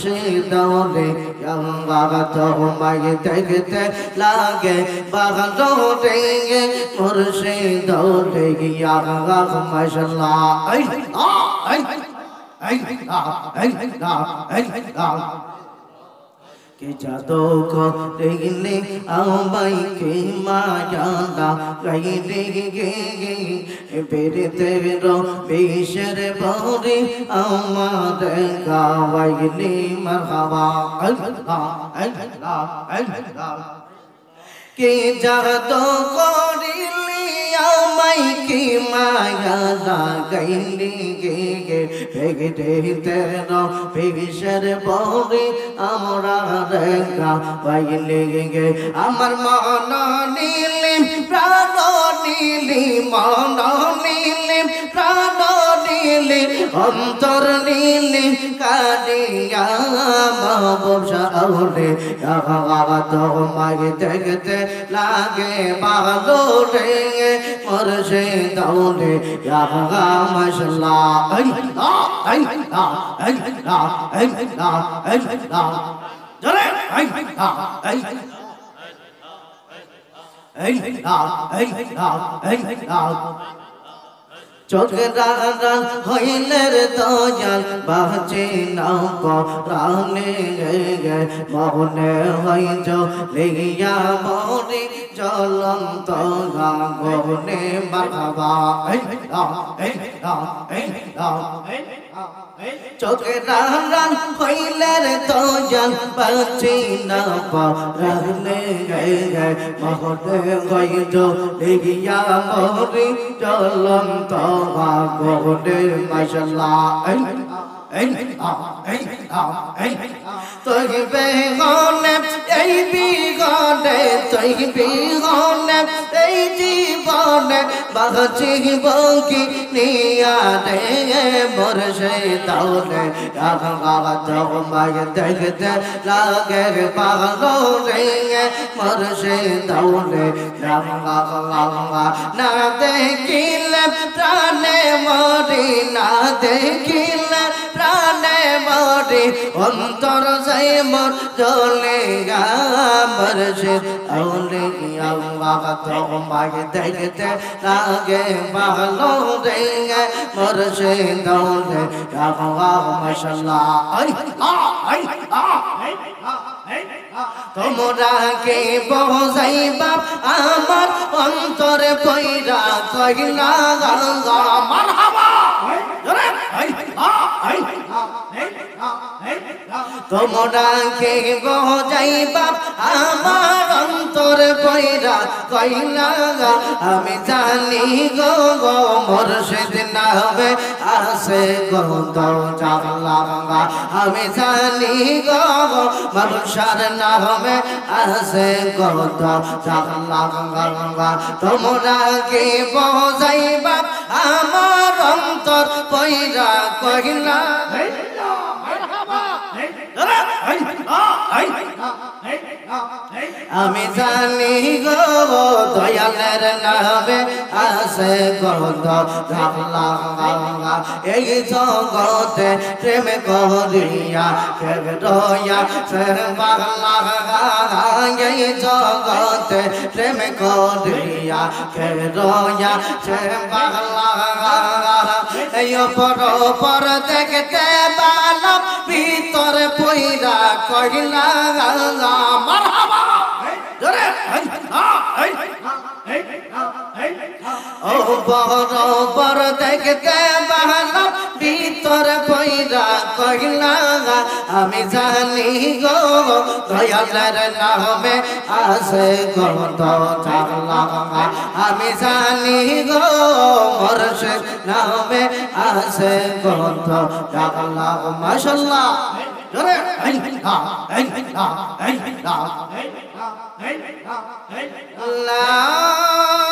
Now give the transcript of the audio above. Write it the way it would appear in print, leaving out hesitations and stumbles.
মুর্শিদ হলে আল্লাহ তোমায় দেখতে লাগে ভালো রে মুর্শিদ হলে আল্লাহ মাশাআল্লাহ কে জাদু করিলে আমায় কে মায়ালা গাইলে গে বেরেতে বেশের বরে আমার গাওয়াইলে মারহাবা কে জাদু করিলে আমায় কে মায়ালা গাইলে গে বেরেতে বেশের বরে আমরা গাওয়াইলে গে আমার মন নীলে প্রাণ নীলে মন নীলে প্রাণ নীলে অন্তর নীলে কাদিয়া বাবসা আউলে তোমায় দেখতে লাগে ভালো রে মুর্শিদ আউলে মাশাআল্লাহ জোরে চোখের রান হইলের দয়াল বাঁচে নাও প্রাণে মনে হইজ লেগিয়া মরে জ্বলন্ত গগনে মারহাবা চোখের রান হইলের দয়াল বাঁচে নাও প্রাণে মনে হইজ লেগিয়া মরে জ্বলন্ত গগনের মাশাআল্লাহ তুই বেগনে এই বিগনে তুই বিগনে এই জীবনে বাঁচিব কি নিয়া রে মুর্শিদ আউলে তোমায় দেখতে লাগে ভালো রে মুর্শিদ আউলে না দেখিলে প্রাণে মরি না দেখিলে প্রাণে মরি অন্তর যাই মোর চলে গা মুর্শিদ আউলে তোমায় দেখতে লাগে ভালো রে মুর্শিদ আউলে মাশাআল্লাহ তোমরা কে বোঝাইবা আমার অন্তরে পয়রা কইলা মারহাবা তোমরা কে বোঝাইবা আমার অন্তরে পয়রা কইলা আমি জানি গো মুর্শিদ নামে আসে গো জানলা আমি জানি গো মুর্শিদ নামে আসে গো জানলা তোমরা কে বোঝাইবা আমার অন্তর পয়রা কইলা আমি জানি গো দয়ালের নামে আসে গন্ধ এই জগতে প্রেম করিয়া প্রেম রয়া সে বাংলা এই জগতে প্রেম করিয়া প্রেম রয়া সে বাংলা এই পর দেখতে বালাম ভিতরে পয়রা কইলা মারহাবা জোরে ও বড় দেখতে বালাম ভিতরে পয়রা কইলা আমি জানি গো দয়ালের নামে আসে গন্ধ জানলা আমি জানি গো মুর্শিদ নামে আসে গন্ধ জানলা মাশাআল্লাহ জোরে আল্লাহ